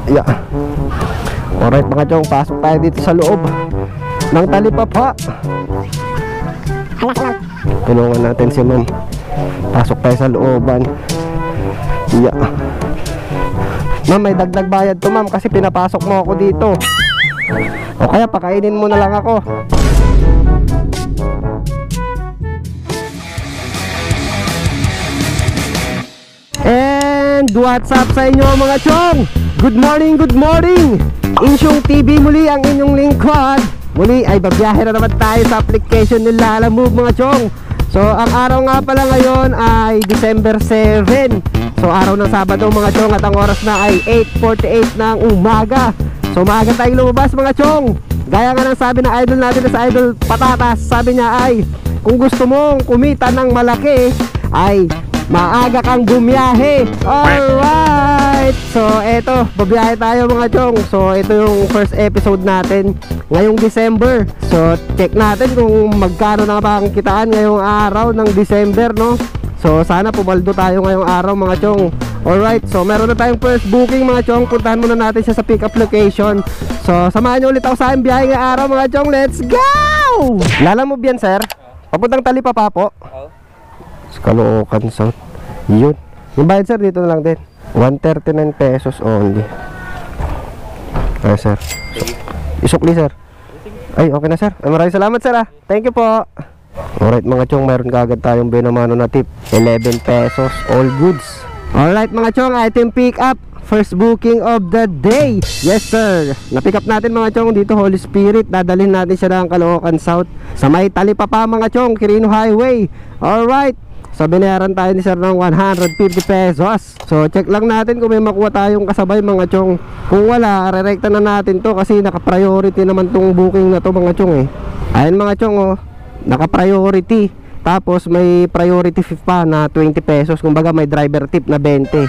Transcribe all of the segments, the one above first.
Yeah. Alright mga chong, pasok tayo dito sa loob ng talipapa. Tulungan natin si ma'am. Pasok tayo sa looban. Yeah. Ma'am, may dagdag bayad to ma'am kasi pinapasok mo ako dito. O kaya pakainin mo na lang ako. And what's up sa inyo mga chong? Good morning, good morning. Insyong TV muli ang inyong lingkod. Muli ay babiyahe na naman tayo sa application ni Lalamove mga chong. So ang araw nga pala ngayon ay December 7. So araw ng Sabado mga chong, at ang oras na ay 8:48 ng umaga. So maaga tayong lumabas mga chong. Gaya nga ng sabi ng idol natin na sa Idol Patatas, sabi niya ay kung gusto mong kumita ng malaki ay maaga kang bumiyahe. Alright, so eto, babiyahe tayo mga chong. So ito yung first episode natin ngayong December. So check natin kung magkano na ba ang kitaan ngayong araw ng December, no? So sana pumaldo tayo ngayong araw mga chong. Alright, so meron na tayong first booking mga chong. Puntahan muna natin siya sa pick up location. So samahan nyo ulit ako sa aking biyahe ngayong araw mga chong. Let's go! Lalamove yan sir? Papuntang Talipapa po? Caloocan South. Yun. Yung bayad sir dito na lang din. 139 pesos only. Ay sir, isukli sir. Ay okay na sir. Ay, maraming salamat sir ah. Thank you po. Alright mga chong, meron kagad tayong binamano na tip, 11 pesos, all goods. Alright mga chong, item pick up, first booking of the day. Yes sir, na-pick up natin mga chong dito, Holy Spirit. Dadalhin natin siya ng Caloocan South sa may Talipapa mga chong, Quirino Highway. Alright, so binayaran tayo ni sir ng 150 pesos. So check lang natin kung may makuha tayong kasabay mga chong. Kung wala, re-recta na natin to kasi naka-priority naman tong booking na to mga chong eh. Ayun mga chong oh, naka-priority. Tapos may priority fee pa na 20 pesos. Kumbaga may driver tip na 20.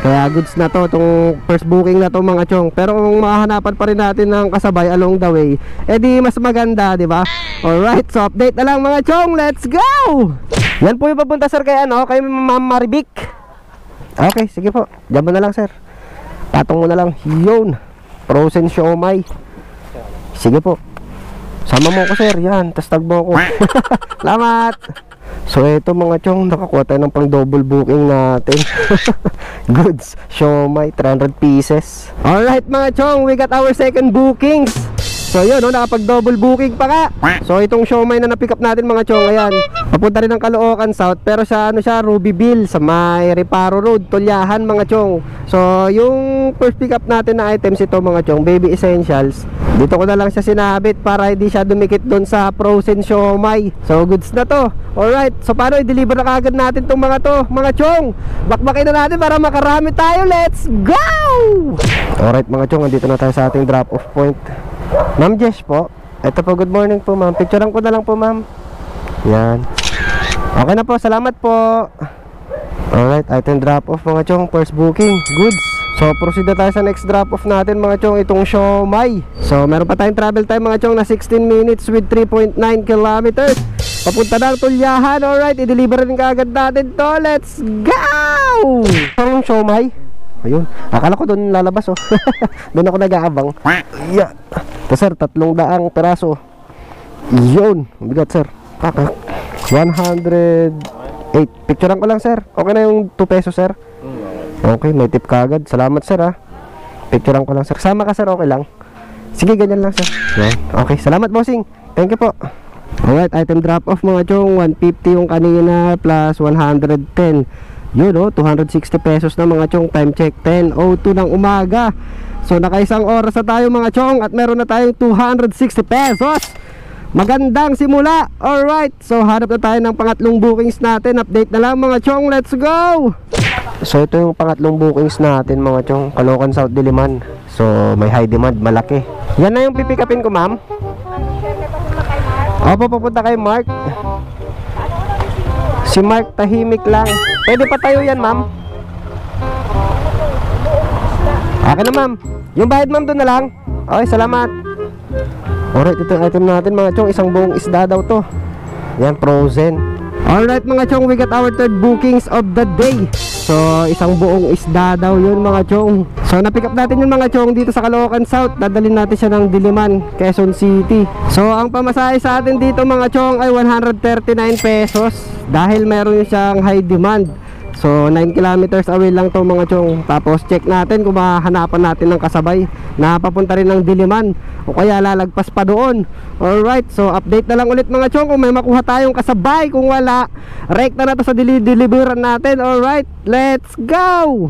Kaya goods na to, itong first booking na to mga chong. Pero kung makahanapan pa rin natin ng kasabay along the way, edi mas maganda, di ba? Alright, so update na lang mga chong. Let's go! Yan po yung papunta sir kay ano, kay Ma'am Marivic. Okay, sige po. Diyan mo na lang sir. Patong mo na lang. Yun, frozen siomai. Sige po. Sama mo ko sir, yan, tas tag mo ko. Salamat. So ito mga chong, nakakuha tayo ng pang double booking natin. Goods, siomai, 300 pieces. Alright mga chong, we got our second bookings. So yun, no, nakapag double booking pa ka. So itong siomai na na-pick up natin mga chong, ayan, papunta rin ng Caloocan South. Pero sa ano siya, Rubyville, sa may Reparo Road, Tulyahan mga chong. So yung first pick up natin na items ito mga chong, baby essentials. Dito ko na lang siya sinabit para hindi siya dumikit doon sa frozen siomai. So goods na to. Alright, so paano i-deliver na kagad natin itong mga to mga chong? Bakbakin na natin para makarami tayo. Let's go! Alright mga chong, andito na tayo sa ating drop off point. Ma'am Jess po, ito po, good morning po ma'am. Picturean ko na lang po ma'am. Yan. Okay na po, salamat po. Alright, item drop off mga chong, first booking, goods. So proceed na tayo sa next drop off natin mga chong, itong siomai. So meron pa tayong travel time mga chong na 16 minutes with 3.9 kilometers. Papunta na ang Tulyahan. Alright, i-deliver rin kaagad natin to. Let's go! Parang siomai. Ayun, akala ko doon lalabas oh. Doon ako nag-aabang. Yeah. Ito sir, 300 peraso. Yun, bigat sir. 108. Picturean ko lang sir. Okay na yung 2 pesos sir. Okay, may tip kagad. Salamat sir ha. Picturean ko lang sir. Sama ka sir, okay lang. Sige, ganyan lang sir. Yeah. Okay, salamat bossing. Thank you po. Alright, item drop off mga chong, 150 yung kanina plus 110. Yun o, 260 pesos na mga chong. Time check 10:02 ng umaga. So nakaisang oras na tayo mga chong, at meron na tayong 260 pesos. Magandang simula. Alright, so hanap na tayo ng pangatlong bookings natin. Update na lang mga chong, let's go! So ito yung pangatlong bookings natin mga chong, Caloocan South Diliman. So may high demand, malaki. Yan na yung pipikapin ko ma'am. Opo, papunta kay Mark. Si Mark tahimik lang. Pwede pa tayo yan ma'am. Okay na ma'am. Yung bayad ma'am doon na lang. Okay, salamat. Alright, ito yung item natin mga chong, isang buong isda daw to. Yan, frozen. Alright mga chong, we got our third bookings of the day. So isang buong isda daw yun mga chong. So na-pick up natin yun mga chong dito sa Caloocan South. Dadalhin natin siya ng Diliman, Quezon City. So ang pamasahe sa atin dito mga chong ay 139 pesos. Dahil meron siyang high demand. So 9 kilometers away lang to mga chong. Tapos check natin kung mahanapan natin ng kasabay na papunta rin ng Diliman o kaya lalagpas pa doon. Alright, so update na lang ulit mga chong kung may makuha tayong kasabay. Kung wala, rekta na to sa deliveran natin. Alright, let's go!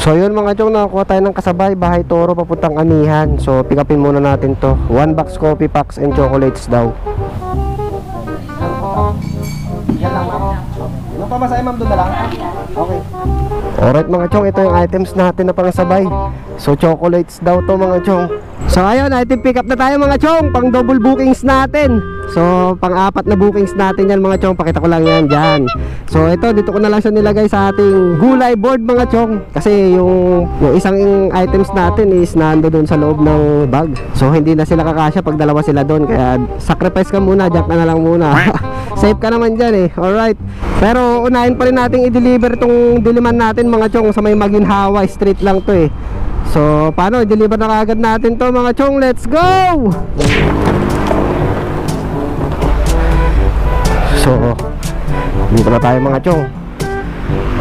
So yun mga chong, nakakuha tayo ng kasabay. Bahay Toro papuntang Amihan. So pick upin muna natin to. 1 box coffee packs and chocolates daw. Yan lang ako. Yung pamasahe ma'am doon na lang? Okay. Alright mga chong, ito yung items natin na pangsabay. So chocolates daw to mga chong. So ayun, item pick up na tayo mga chong. Pang double bookings natin. So pang 4 na bookings natin yan mga chong. Pakita ko lang yan dyan. So ito, dito ko na lang siya nilagay sa ating gulay board mga chong. Kasi yung isang items natin is nando doon sa loob ng bag. So hindi na sila kakasya pag dalawa sila doon. Kaya sacrifice ka muna, jack na lang muna. Safe ka naman dyan eh. Alright. Pero unahin pa rin natin i-deliver itong Diliman natin mga chong. Sa may Maginhawa Street lang to eh. So paano, i-deliver na kagad natin to mga chong. Let's go! So dito na tayo mga chong.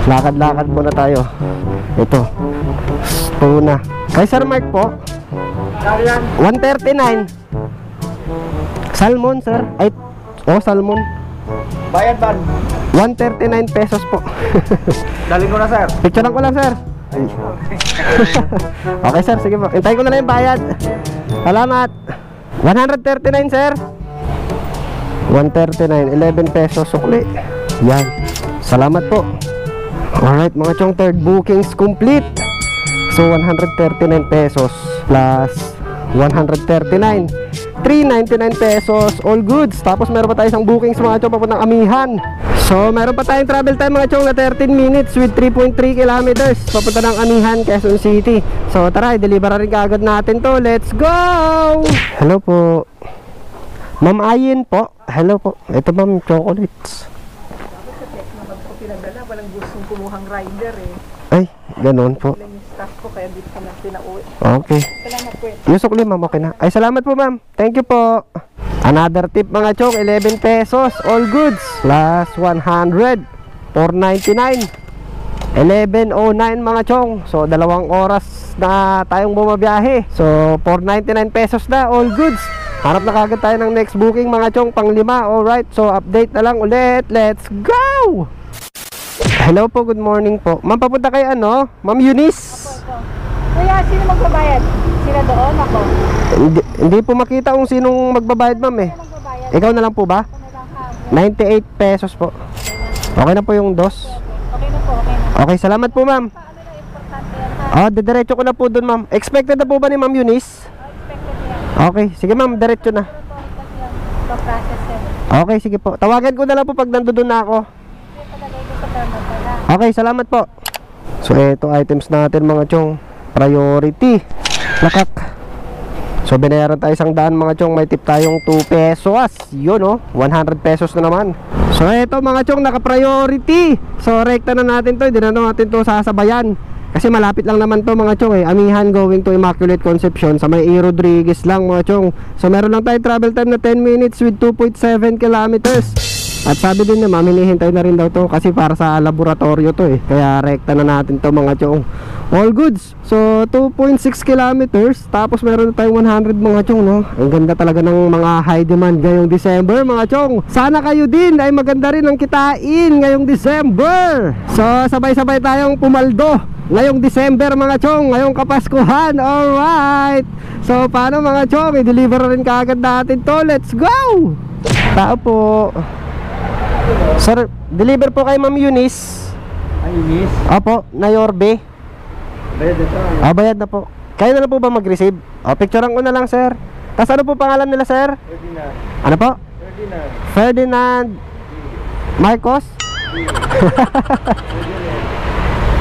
Lakad-lakad muna tayo. Ito Tuna. Kay Sir Mark po 139. Salmon sir. Ay, salmon. Bayad ban? 139 pesos po. Daling ko na sir. Picturean ko lang sir. Okay sir, sige po. Hintayin ko na lang yung bayad. Salamat. 139 sir. 139, 11 pesos sukli. Yan. Salamat po. Alright mga chong, third bookings complete. So 139 pesos plus 139, 399 pesos, all goods. Tapos meron pa tayo isang bookings mga chong papuntang Amihan. So meron pa tayong travel time mga chong na 13 minutes with 3.3 kilometers papunta ng Amihan, Quezon City. So tara, i-deliver rin kaagad natin to. Let's go! Hello po Ma'am Ayin po. Hello po. Ito ma'am, chocolates. Pinagdala, walang gustong kumuhang rider eh. Ay, ganoon po. Yung staff ko kaya dito ka na pinauwi. Okay. Salamat po. Yung sukli ma'am, okay na. Ay, salamat po ma'am. Thank you po. Another tip mga chong, 11 pesos, all goods. Plus 100, 499. 11.09 mga chong. So 2 oras na tayong bumabiyahe. So 499 pesos na, all goods. Harap na kagad tayo ng next booking mga chong, pang 5. Alright, so update na lang ulit. Let's go! Hello po, good morning po. Ma'am, papunta kay ano? Ma'am Eunice? Opo. Kuya, sino magbabayad? Sila doon, ako? Hindi po makita kung sinong magbabayad ma'am eh. Magbabayad? Ikaw na lang po ba? Ako na lang ha. 98 pesos po. Okay na po yung dos. Okay na po, okay na. Okay, salamat po ma'am. Paano na importante yan ha? Diretso ko na po dun ma'am. Expected na po ba ni ma'am Eunice? Expected yan. Okay, sige ma'am, diretso na. Pa-process yan. Okay, sige po. Tawagan ko na lang po pag nandoon na ako. Hindi palagay ko sa terminal ha. Okay, salamat po. So eto items natin mga chong, priority. Lakak. So binayaran tayo 100 mga chong, may tip tayong 2 pesos. Yun oh, 100 pesos na naman. So eto mga chong, naka-priority. So rekta na natin to, hindi na natin to sasabayan. Kasi malapit lang naman to mga chong eh. Amihan going to Immaculate Conception sa may E. Rodriguez lang mga chong. So meron lang tayo travel time na 10 minutes with 2.7 kilometers. At sabi din naman, hinihintay na rin daw to kasi para sa laboratorio to eh. Kaya rekta na natin to mga chong. All goods. So 2.6 kilometers. Tapos meron na tayong 100 mga chong no. Ang ganda talaga ng mga high demand ngayong December mga chong. Sana kayo din ay maganda rin ang kitain ngayong December. So sabay-sabay tayong pumaldo ngayong December mga chong, ngayong Kapaskuhan. Alright. So paano mga chong, i-deliver rin kaagad natin to. Let's go. Tao po. Sir, deliver po kay Ma'am Eunice. Ay, Eunice? Opo, na Yorbe. Bayad ito. Bayad na po. Kaya na po ba mag-receive? Picturean ko na lang sir. Tapos ano po pangalan nila sir? Ferdinand. Ano po? Ferdinand. Ferdinand Marcos?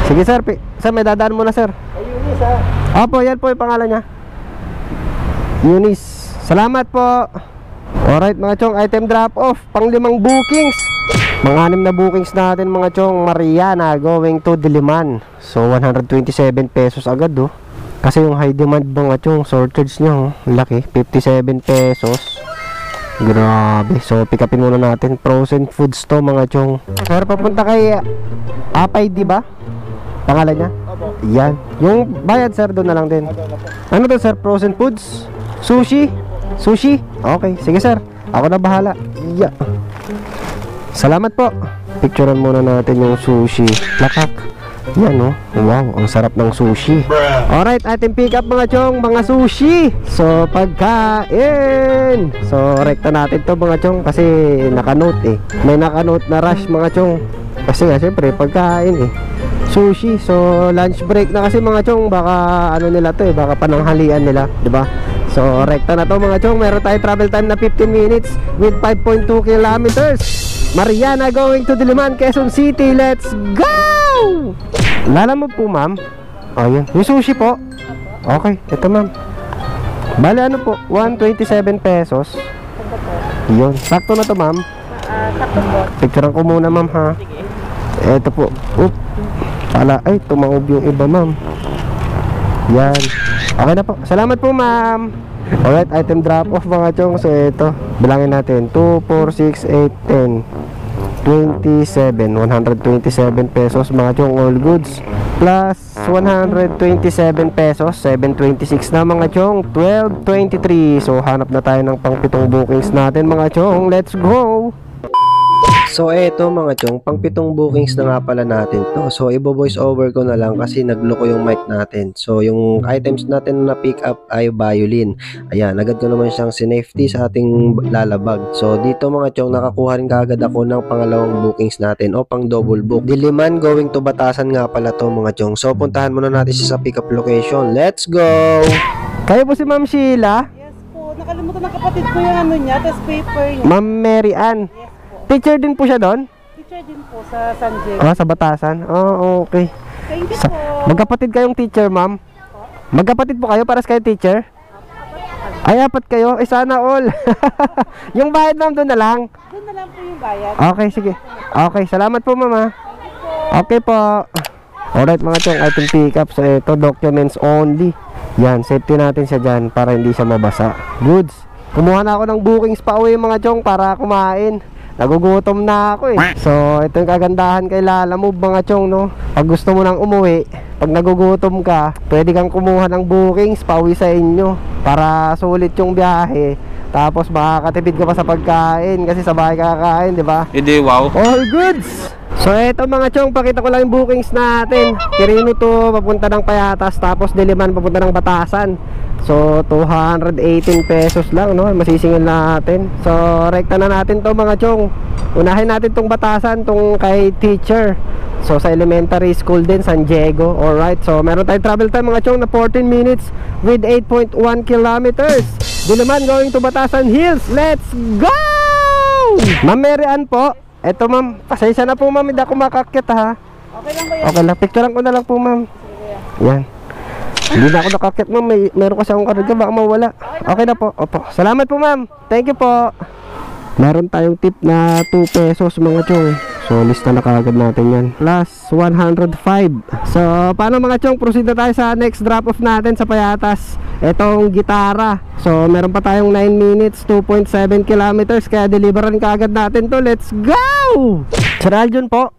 Sige sir, sir may dadaan muna sir. Ay, Eunice ha? Opo, yan po yung pangalan niya, Eunice. Salamat po. Alright mga chong, item drop off, pang 5 bookings. Mga 6 na bookings natin mga chong. Mariana going to Diliman. So 127 pesos agad oh. Kasi yung high demand mga chong, shortage niya oh. Laki, 57 pesos. Grabe. So pick upin muna natin. Frozen foods to mga chong. Sir, papunta kay Apay, di ba? Pangalan niya? Opo. Yan. Yung bayad sir, doon na lang din. Ano to sir? Frozen foods? Sushi? Sushi? Okay, sige sir. Ako na bahala. Yeah. Salamat po. Picturean muna natin yung sushi. Lakak. Yan oh. Wow, ang sarap ng sushi. Alright, ating pick up mga chong, mga sushi. So, pagkain. So, rekta natin to mga chong kasi naka-note eh. May naka-note na rush mga chong. Kasi nga syempre pagkain eh. Sushi. So, lunch break na kasi mga chong. Baka ano nila to eh, baka pananghalian nila, 'di ba? So, rekta na to mga chong. Meron tayong travel time na 15 minutes with 5.2 kilometers. Mariana going to Diliman, Quezon City. Let's go! Lala mo po ma'am. Ayun, yung sushi po. Okay, ito ma'am. Bale ano po, 127 pesos. Yun, sakto na to ma'am. Sakto po. Picturean ko muna ma'am ha. Ito po. Oop. Pala, ay tumaob yung iba ma'am. Yan. Okay na po, salamat po ma'am. Alright, item drop off mga chong. So ito, bilangin natin 2, 4, 6, 8, 10 27, 127 pesos mga chong, all goods plus 127 pesos, 726 na mga chong, 1223. So hanap na tayo ng pang 7 bookings natin mga chong. Let's go! So eto mga chong, pang 7 bookings na nga pala natin to. So ibo-voice over ko na lang kasi nagloko yung mic natin. So yung items natin na pick up ay violin. Ayan, agad ko naman siyang sinafety sa ating lalabag. So dito mga chong, nakakuha rin kaagad ako ng pangalawang bookings natin o pang double book. Diliman going to Batasan nga pala to mga chong. So puntahan muna natin siya sa pick up location. Let's go! Kayo po si Ma'am Sheila? Yes po. Nakalimutan ng kapatid ko yung ano niya, test paper niya. Ma'am Mary Ann? Yes po. Teacher din po siya doon? Teacher din po sa San Diego. Ah, sa Batasan? Oh, okay. Thank you po. Magkapatid kayong teacher, ma'am? Magkapatid po kayo para sa kayo teacher? Ay, apat kayo? Eh, sana all. Yung bayad, ma'am, doon na lang. Doon na lang po yung bayad. Okay, sige. Okay, salamat po, ma'am. Okay po. Alright, mga chong, item pick up. So, ito, documents only. Yan, safety natin siya dyan para hindi siya mabasa. Goods. Kumuha na ako ng bookings pa uwi, mga chong, para kumain. Nagugutom na ako eh. So, ito yung kagandahan kay Lala Move mga chong, no? Pag gusto mo nang umuwi, pag nagugutom ka, pwede kang kumuha ng bookings pauwi sa inyo para sulit yung biyahe. Tapos makakatipid ka pa sa pagkain kasi sa bahay kakain, di ba? Hindi, wow. All goods! So eto mga chong, pakita ko lang yung bookings natin. Quirino to, papunta ng Payatas, tapos Diliman, papunta ng Batasan. So 218 pesos lang, no? Masisingil natin. So rekta na natin to mga chong. Unahin natin tong Batasan, tong kay teacher. So sa elementary school din, San Diego. Alright, so meron tayong travel time mga chong na 14 minutes with 8.1 kilometers. Diliman going to Batasan Hills. Let's go! Ma'am Mary Ann po. Eto ma'am, pasensya na po ma'am, hindi ako makakyat ha. Okay lang ba yan? Okay lang, picturean ko na lang po ma'am. Yan. Hindi na ako nakakyat ma'am, meron kasi akong karga, baka mawala. Okay na po, opo. Salamat po ma'am, thank you po. Meron tayong tip na 2 pesos mga chong. So lista na kagad natin yan. Plus 105. So paano mga chong, proceed na tayo sa next drop off natin sa Payatas. Etong gitara. So meron pa tayong 9 minutes, 2.7 kilometers. Kaya deliveran kagad natin to. Let's go! Sir Aljon po.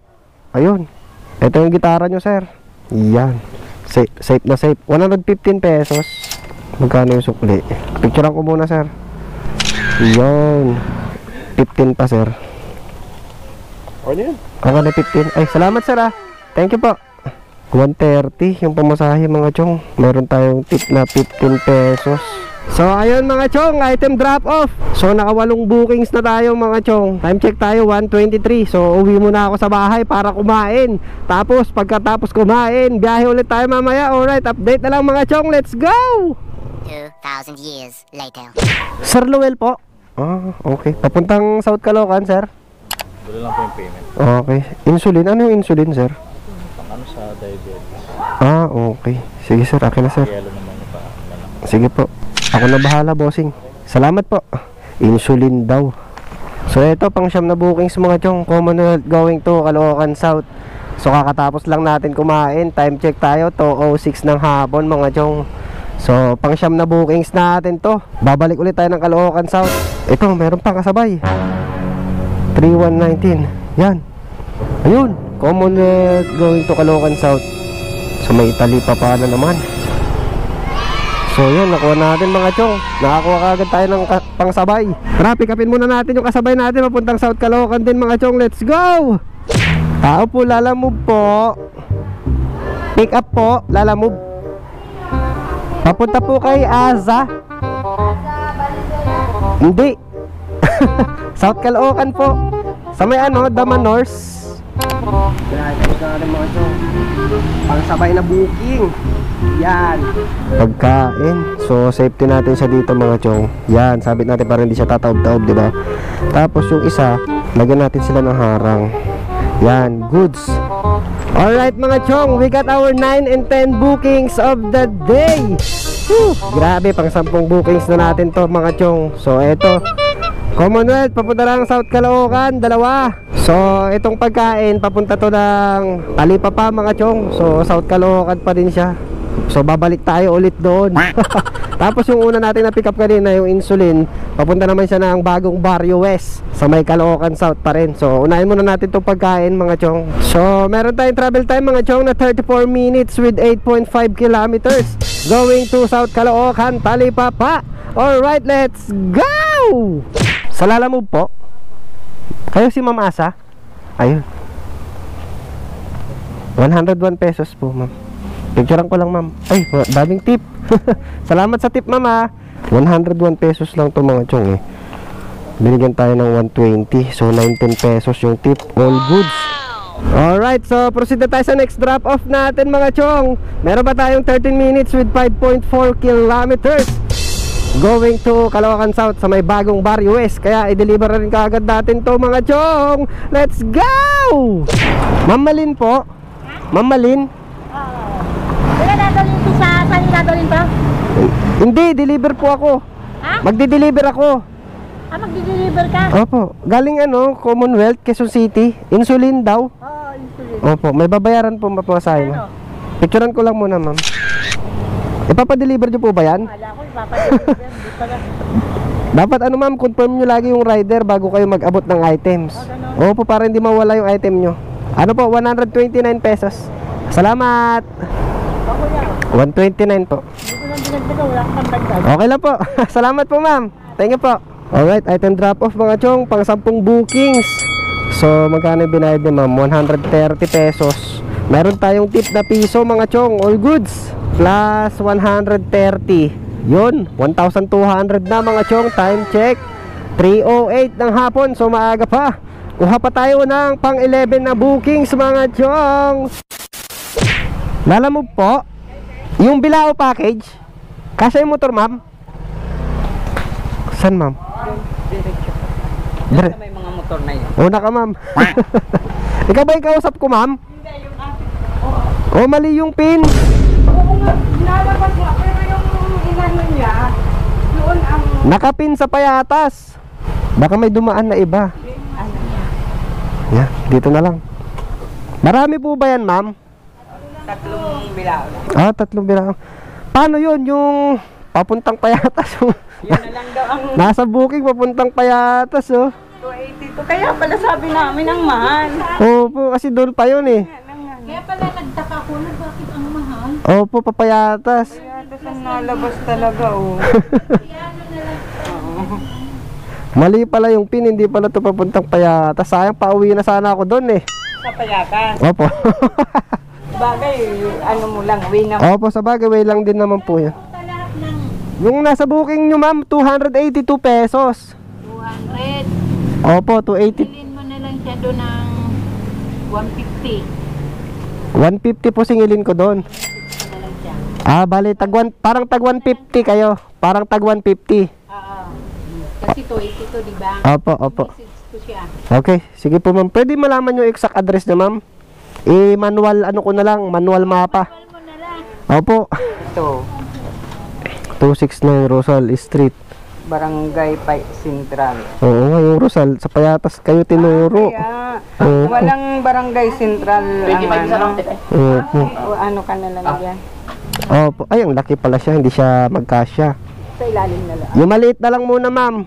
Ayun. Ito yung gitara nyo sir. Yan. Safe na safe. 115 pesos. Magkano yung sukli? Picturean ko muna sir. Yan. 15 pa sir. Ano yan? Okay na 15. Ay, salamat sir ah. Thank you po. 130 yung pamasahe mga chong. Meron tayong tip na 15 pesos. So ayun mga chong, item drop off. So naka 8 bookings na tayo mga chong. Time check tayo 1:23. So uwi muna ako sa bahay para kumain. Tapos pagkatapos kumain, biyahe ulit tayo mamaya. Alright, update na lang mga chong. Let's go! 2,000 years later. Sir Luel po. Ah, okay. Papuntang South Caloocan sir. Wala lang po yung payment. Okay. Insulin. Ano yung insulin sir? Pang ano sa diabetes. Ah, okay. Sige sir, akin na sir. Yelo naman yung pa. Sige po. Ako na bahala, bossing. Salamat po. Insulin daw. So So ito pang siyam na bookings mga chong, Commonwealth going to Caloocan South. So kakatapos lang natin kumain, time check tayo 2:06 ng hapon mga chong. So pang siyam na bookings natin to. Babalik ulit tayo ng Caloocan South. Ito meron pang kasabay 3119. Yan. Ayun, Commonwealth going to Caloocan South. So may Italy pa na naman. So yun, nakuha natin mga chong. Nakakuha kagad tayo ng pangsabay. Tara, pick upin muna natin yung kasabay natin papuntang South Caloocan din mga chong. Let's go! Tao po, lalamove po. Pick up po, lalamove. Papunta po kay Aza. Hindi. South Caloocan po. Sa may ano, Damanors. Mga chong, pangsabay na booking. Yan, pagkain. So safety natin siya dito mga chong. Yan, sabit natin para hindi siya tataob-taob, di ba? Tapos yung isa, lagyan natin sila ng harang. Yan, goods. Alright mga chong, we got our 9 and 10 bookings of the day. Whew, grabe, pang 10 bookings na natin to mga chong. So eto, Commonwealth, papunta lang South Caloocan, dalawa. So itong pagkain, papunta to ng Talipapa mga chong. So South Caloocan pa din siya. So babalik tayo ulit doon. Tapos yung una natin na pick up kanina, yung insulin, papunta naman siya ng bagong Barrio West sa may Caloocan South pa rin. So unahin muna natin itong pagkain mga chong. So meron tayong travel time mga chong na 34 minutes with 8.5 kilometers going to South Caloocan, Talipapa. Alright, let's go! Sa lalamove po. Kayo si Ma'am Asa. Ayun, 101 pesos po ma'am. Picturean ko lang ma'am. Ay, daming tip. Salamat sa tip ma'am ha. 101 pesos lang to mga chong eh. Binigyan tayo ng 120. So 19 pesos yung tip. All goods. Alright, so proceed na tayo sa next drop off natin mga chong. Meron ba tayong 13 minutes with 5.4 kilometers going to Caloocan South sa may bagong Barrio West. Kaya i-deliver na rin kaagad natin to mga chong. Let's go! Ma'am Malin po. Ma'am Malin. Wala dadalhin ito sa saan dadalhin to? Hindi, deliver po ako. Ha? Magdi-deliver ako. Ah, magdi-deliver ka? Opo, galing ano, Commonwealth, Quezon City. Insulin daw. Oo, insulin. Opo, may babayaran po mapasahin. Ano? Picturean ko lang muna ma'am. Ipapadeliver niyo po ba yan? Wala ko, ipapadeliver. Hindi pala. Dapat ano ma'am, confirm nyo lagi yung rider bago kayo mag-abot ng items. Opo, para hindi mawala yung item nyo. Ano po, 129 pesos. Salamat. Ako yan. 129 po. Hindi ko lang dinagdaga, wala kang pantagdag. Okay lang po. Salamat po ma'am. Thank you po. Alright, item drop off mga chong, pang 10 bookings. So magkano binayad ni ma'am? 130 pesos. Meron tayong tip na piso mga chong. All goods plus 130. Yun, 1,200 na mga chong. Time check 3:08 ng hapon. So maaga pa. Kuha pa tayo ng pang 11 na bookings mga chong. Lalamove po. Yung Bilao package, kasya yung motor ma'am? Saan ma'am? Diyan sa may mga motor na yun. Una ka ma'am. Ikaw ba yung kausap ko ma'am? Hindi, yung ate. O mali yung pin. Oo nga, nalabas nga. Pero yung inano niya, doon ang... Nakapin sa payatas. Baka may dumaan na iba. Yeah, dito na lang. Marami po ba yan ma'am? 3 bilao. Ah, 3 bilao. Paano yun? Yung papuntang payatas. Yun na lang daw ang Nasa booking papuntang payatas oh. 282. Kaya pala sabi namin ang mahal. Opo, kasi doon pa yun eh. Kaya pala nagtaka ko na bakit ang mahal. Opo, papayatas. Kaya ito sa nalabas talaga oh. Mali pala yung pin, hindi pala ito papuntang payatas. Sayang, pauwi na sana ako doon eh. Sa payakan. Opo. Bagay, ano mo lang, way na. Opo, sa bagay, way lang din naman po yan. Lahat ng Yung nasa booking nyo ma'am, 282 pesos. 200. Opo, 280. Bilhin mo na lang siya doon ng 150. 150 po singilin ko doon. Na lang siya. Ah, bali, parang tag 150 kayo. Parang tag 150. Oo. Kasi 280 to, di ba? Opo, opo. Message ko siya. Okay, sige po ma'am. Pwede malaman yung exact address niya ma'am? Manual ano ko na lang, manual mapa. Call mo na lang. Opo. Ito. 269 Rosal Street. Barangay Central. Oo nga, yung Rosal, sa Payatas kayo tinuro. Kaya, Oo. walang Barangay Central ang Opo. ano ka na lang yan. Opo. Ay, ang laki pala siya, hindi siya magkasya. Sa ilalim na lang. Yung maliit na lang muna, ma'am.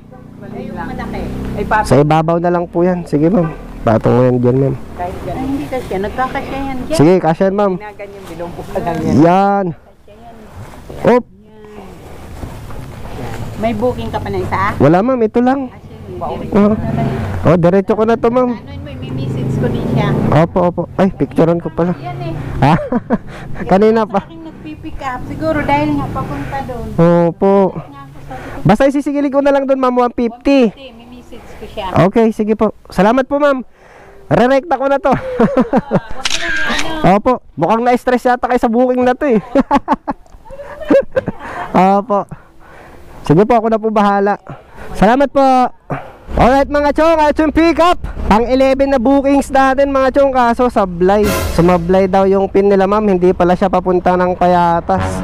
Ay, papi, Sa ibabaw na lang po yan. Sige, ma'am. Patong mo yan dyan, ma'am. kahit ganun. Hindi kasi, nagkakasya yan dyan. Sige, kasya yan, ma'am. Ganyan, bilumpo ka lang yan. Yan. Op. May booking ka pa na isa? Wala, ma'am. Ito lang. Oh, diretso ko na to, ma'am. Ano yun, may message ko din siya. Opo, opo. Ay, picturean ko pala. Yan eh. Ha? Kanina pa. Aking nagpipick up. Siguro dahil nga papunta doon. Opo. Nga ako sabi ko, Basta isisigilig ko na lang doon, ma'am. 150. may message ko siya. Okay, sige po. Salamat po, ma'am. Re-recta ko na to. Opo. Mukhang na-stress yata kayo sa booking na to eh. Opo. Sige po, ako na po bahala. Salamat po. Alright mga chong, ito yung pick up. Pang 11 na bookings natin mga chong, kaso sablay. Sumablay daw yung pin nila ma'am, hindi pala siya papunta ng Payatas.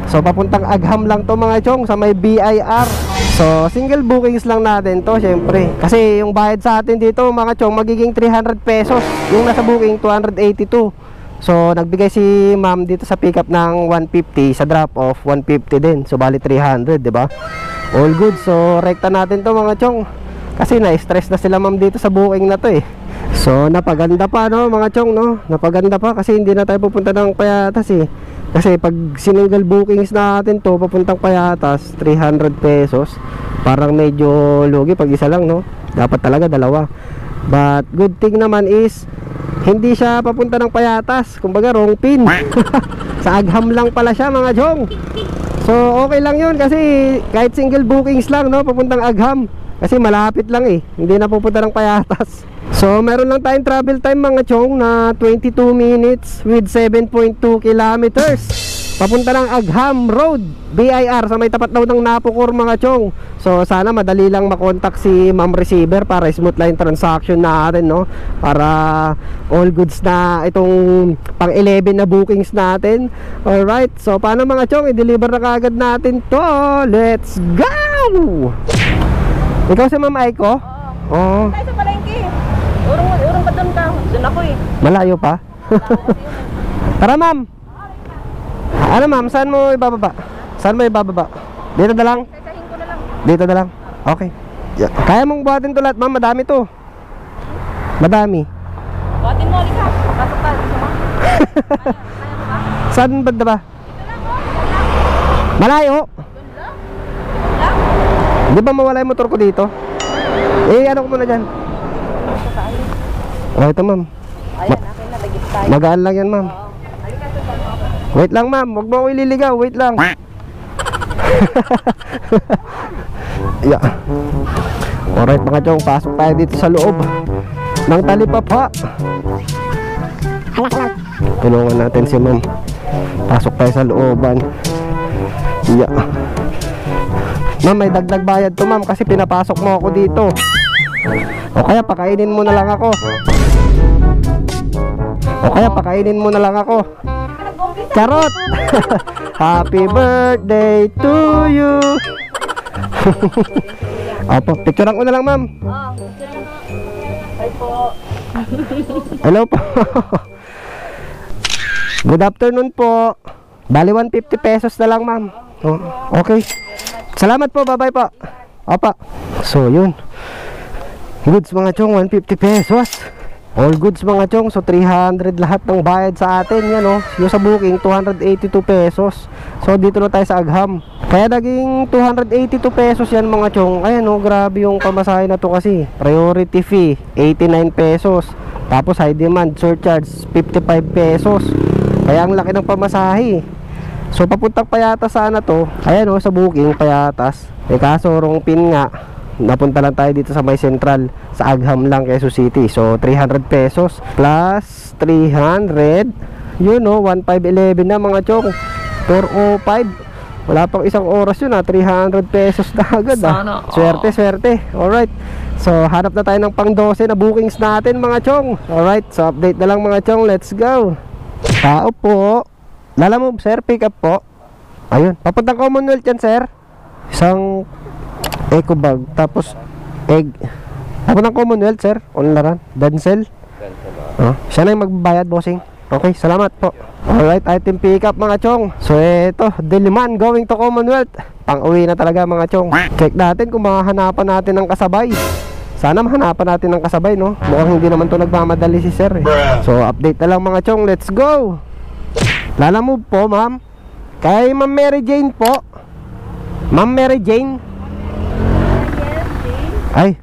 So papuntang Agham lang to mga chong, sa may BIR. So single bookings lang natin to syempre. Kasi yung bayad sa atin dito mga chong, magiging 300 pesos. Yung nasa booking 282. So nagbigay si ma'am dito sa pick up ng 150, sa drop off 150 din. So bali 300, 'di ba? All good. So rekta natin to mga chong. Kasi na-stress na sila ma'am dito sa booking na to eh. So napaganda pa no mga chong no. Napaganda pa kasi hindi na tayo pupunta ng Payatas eh. Kasi pag single bookings natin to papuntang Payatas 300 pesos. Parang medyo lugi pag isa lang no. Dapat talaga dalawa. But good thing naman is hindi siya papunta ng Payatas, kumbaga wrong pin. Sa Agham lang pala siya mga chong. So okay lang yun kasi kahit single bookings lang no, papuntang Agham. Kasi malapit lang eh, hindi na pupunta ng Payatas. So meron lang tayong travel time mga chong na 22 minutes with 7.2 kilometers. Papunta ng Agham Road, BIR, sa may tapat daw ng Napocor mga chong. So sana madali lang makontak si ma'am receiver para smooth line transaction natin no. Para all goods na itong pang 11 na bookings natin. Alright, so paano mga chong, i-deliver na kaagad natin to. Let's go! Ikaw si ma'am Aiko? Oo. Tayo sa palengke. Urong pa doon ka. Doon ako eh. Malayo pa? Tara ma'am. Ano ma'am, saan mo ibababa? Saan mo ibababa? Dito na lang? Sasahin ko na lang. Dito na lang? Okay. Yeah. Kaya mong buhatin to lahat ma'am, madami to. Madami. Buhatin mo, halika. Pasok ka. Gusto mo? Saan banda ba? Malayo? Di ba mawala yung motor ko dito? Eh, ano ko muna dyan? Oh, ito ma'am. Ayan, akin na. Lagit tayo. Magaan lang yan ma'am. Wait lang ma'am, huwag mo ako ililigaw. Wait lang. Yeah. Alright mga chong, pasok tayo dito sa loob ng talipapa. Tulungan natin si ma'am. Pasok tayo sa looban. Yeah. Ma'am, may dagdag bayad to ma'am kasi pinapasok mo ako dito. O kaya pakainin mo na lang ako. O kaya pakainin mo na lang ako. Charot! Happy birthday to you. Opo, picturean ko na lang ma'am. Hi po. Hello po. Good afternoon po. Bali 150 pesos na lang ma'am. Oh, okay. Salamat po, bye-bye po. Opa. So yun. Goods mga chong, 150 pesos. All goods mga chong, so 300 lahat ng bayad sa atin. Yan o, yung sa booking 282 pesos. So dito na tayo sa Agham. Kaya naging 282 pesos yan mga chong. Ayan o, grabe yung pamasahe na to kasi. Priority fee 89 pesos. Tapos high demand surcharge 55 pesos. Kaya ang laki ng pamasahe. So papuntang Payatas sana to. Ayan o, sa booking Payatas. Eh kaso wrong pin nga. Napunta lang tayo dito sa may central, sa Agham lang, Quezon City. So 300 pesos plus 300, yun o, 1511 na mga chong. 405. Wala pang isang oras yun 300 pesos na agad Swerte, swerte. Alright. So hanap na tayo ng pang 12 na bookings natin mga chong. Alright, so update na lang mga chong. Let's go. Tao po. Lalamove sir, pick up po. Ayun, papuntang Commonwealth yan sir. Isang Eco bag. Tapos, egg. Ako ng Commonwealth, sir. Unlaran. Denzel. Siya na yung magbabayad, bossing. Okay, salamat po. Alright, item pick up mga chong. So eto, Diliman going to Commonwealth. Pang-uwi na talaga mga chong. Check natin kung mahanapan natin ng kasabay. Sana mahanapan natin ng kasabay, no? Mukhang hindi naman to nagmamadali si sir eh. So update na lang mga chong, let's go. Lalamove po ma'am. Kay Ma'am Mary Jane po. Ma'am Mary Jane. Ay,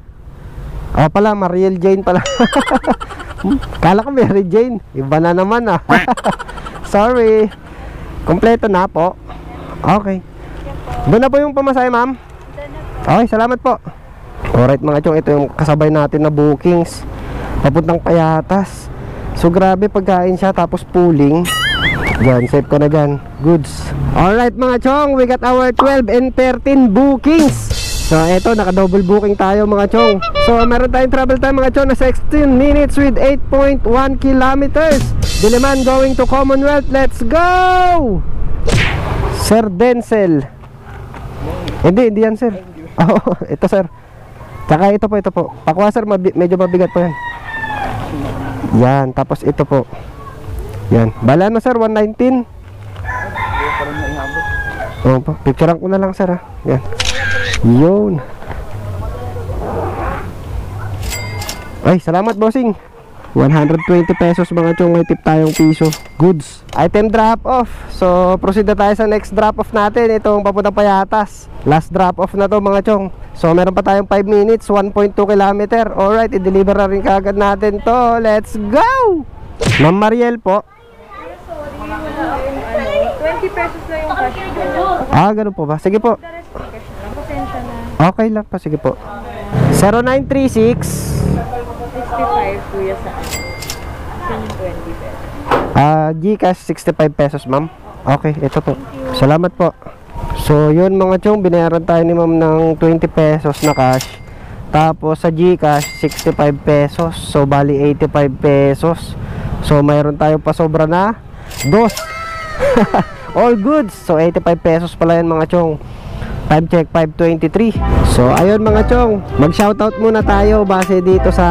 pala, Mariel Jane pala. Kala ko Mary Jane. Iba na naman ah. Sorry. Kompleto na po. Okay. Doon na po yung pamasahe ma'am. Okay, salamat po. Alright mga chong, ito yung kasabay natin na bookings papuntang Payatas. So grabe pagkain siya tapos pooling. Diyan, save ko na dyan. Goods. Alright mga chong, we got our 12 and 13 bookings. So eto, naka-double booking tayo mga chong. So meron tayong travel time mga chong na 16 minutes with 8.1 kilometers. Diliman going to Commonwealth. Let's go! Sir Denzel. Hindi yan sir. Oh, ito sir. Tsaka ito po. Pakwa sir, medyo mabigat po yan. Yan, tapos ito po. Yan. Bala na sir, 119. Oh, picturean ko na lang sir ha. Yan. Yun. Ay, salamat bossing. 120 pesos mga chong, may tip tayong piso. Goods. Item drop off. So proceed na tayo sa next drop off natin. Itong papuntang Payatas. Last drop off na to mga chong. So meron pa tayong 5 minutes, 1.2 kilometer. Alright, i-deliver na rin kagad natin to. Let's go! Ma'am Mariel po. 20 pesos na yung cash ko. Ganun po ba? Sige po. Okay lang pa, sige po. 0936 65 kuya sa akin. 20 pesos. Gcash 65 pesos ma'am. Okay, ito po. Salamat po. So yun mga chong, binayaran tayo ni ma'am ng 20 pesos na cash. Tapos sa Gcash 65 pesos. So bali 85 pesos. So mayroon tayong pasobra na 2. All goods. So 85 pesos pala yan mga chong. Time check 5:23. So ayun mga chong, mag-shoutout muna tayo base dito sa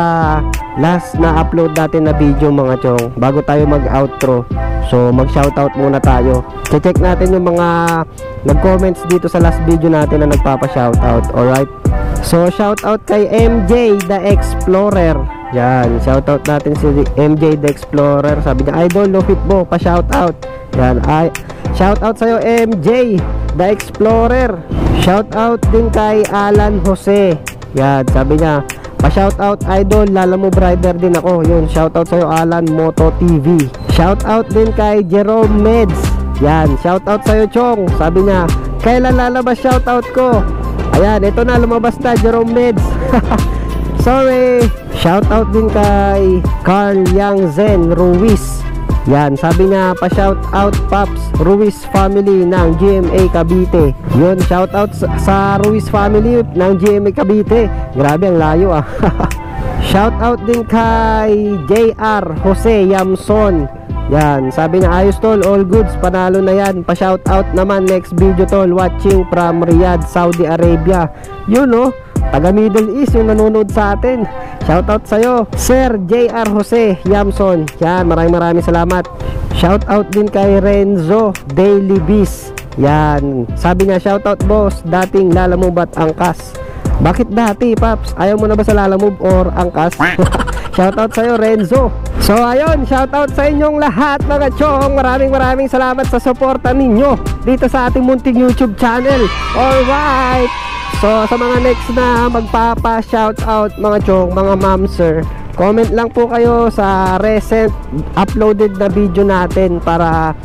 last na upload natin na video mga chong, bago tayo mag-outro. So mag-shoutout muna tayo. Check natin yung mga nag-comments dito sa last video natin na nagpapa-shoutout. Alright. So shoutout kay MJ the Explorer. Yan, shoutout natin si MJ the Explorer. Sabi niya, idol, no fit mo, pa-shoutout. Yan, shoutout sa'yo MJ the Explorer. Shoutout din kay Alan Jose. Yan, sabi niya, pa-shoutout idol, Lalamove rider din ako. Yun, shoutout sa'yo Alan Moto TV. Shoutout din kay Jerome Meds. Yan, shoutout sa'yo Chong. Sabi niya, kailan lalabas shoutout ko? Ayan, ito na, lumabas na Jerome Meds. Sorry. Shoutout din kay Carl Yang Zen Ruiz. Yan, sabi niya, pa-shoutout Paps Ruiz family ng GMA Cavite. Yun, shoutout sa Ruiz family ng GMA Cavite. Grabe, ang layo ah. Shoutout din kay JR Jose Yamson. Yan, sabi niya, ayos tol, all goods, panalo na yan. Pa-shoutout naman next video tol, watching from Riyadh, Saudi Arabia. Yun oh, taga Middle East yung nanonood sa atin. Shoutout sa'yo, Sir JR Jose Yamson. Yan, maraming salamat. Shoutout din kay Renzo Daily Biz. Yan, sabi niya, shoutout boss, dating Lalamove at Angkas. Bakit dati, Paps? Ayaw mo na ba sa Lalamove or Angkas? Shoutout sa'yo, Renzo. So ayun, shoutout sa inyong lahat mga chong. Maraming salamat sa suporta ninyo dito sa ating munting YouTube channel. Alright. So sa mga next na magpapa-shoutout mga chong, mga ma'am sir, comment lang po kayo sa recent uploaded na video natin para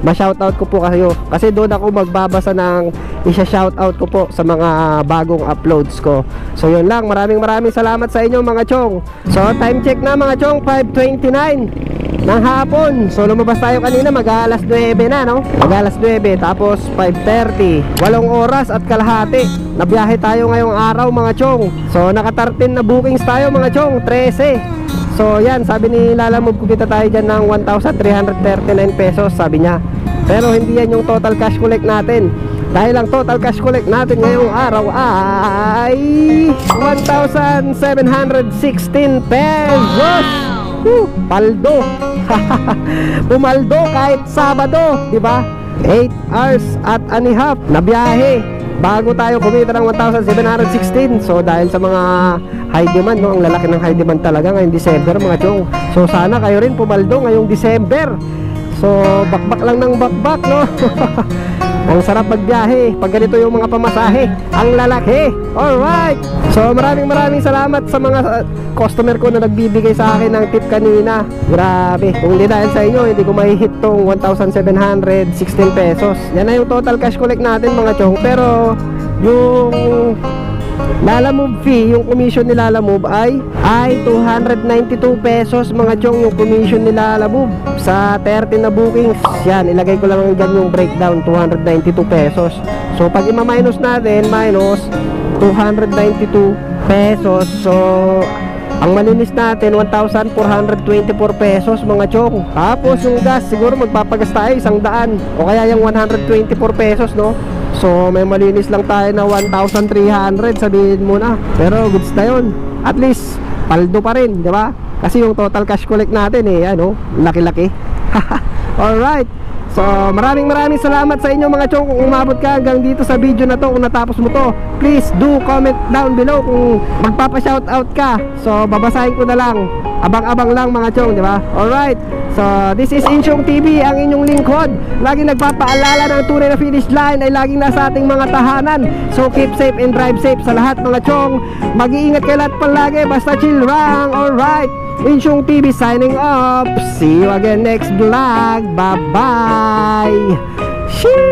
ma-shoutout ko po kayo. Kasi doon ako magbabasa ng isa-shoutout ko po sa mga bagong uploads ko. So yun lang, maraming salamat sa inyo mga chong. So time check na mga chong, 5:29 ng hapon. So lumabas tayo kanina, mag-alas 9 na no? Mag-alas 9, tapos 5:30, 8 oras at kalahati. Nabiyahe tayo ngayong araw mga chong. So naka-13 na bookings tayo mga chong, 13. So yan, sabi ni Lalamove, kumita tayo dyan ng 1,339 pesos, sabi niya. Pero hindi yan yung total cash collect natin. Dahil ang total cash collect natin ngayong araw ay 1,716 pesos. Paldo. Pumaldo kahit Sabado, di ba? 8 hours at a half na biyahe bago tayo kumita ng 1,716. So dahil sa mga high demand, no, ang lalaki ng high demand talaga ngayong December mga chong. So sana kayo rin pumaldo ngayong December. So bakbak lang ng bakbak, no. Ang sarap magbiyahe pag ganito yung mga pamasahe, ang lalaki. Alright, so maraming salamat sa mga customer ko na nagbibigay sa akin ng tip kanina. Grabe, kung hindi dahil sa inyo, hindi ko mahihit tong 1,716 pesos. Yan na yung total cash collect natin mga chong. Pero yung Lalamove fee, yung commission ni Lalamove ay 292 pesos mga chong, yung commission ni Lalamove sa 30 na bookings. Yan, ilagay ko lang dyan yung breakdown, 292 pesos. So pag ima-minus natin, minus 292 pesos. So ang malinis natin 1,424 pesos mga chong. Tapos yung gas, siguro magpapagas tayo 100 o kaya yung 124 pesos, no. So may malinis lang tayo na 1,300, sabihin mo na. Pero goods na yun. At least paldo pa rin, di ba? Kasi yung total cash collect natin ano, laki-laki. Alright. So maraming salamat sa inyo mga chong. Kung umabot ka hanggang dito sa video na to, kung natapos mo to, please do comment down below kung magpapa-shoutout ka. So babasahin ko na lang. Abang-abang lang mga chong, di ba? Alright. So this is Insyong TV, ang inyong lingkod. Laging nagpapaalala ng tunay na finish line ay laging nasa ating mga tahanan. So keep safe and drive safe sa lahat mga chong. Mag-iingat kayo lahat palagi, basta chill lang. Alright, Insyong TV signing off. See you again next vlog. Bye bye. Sheesh.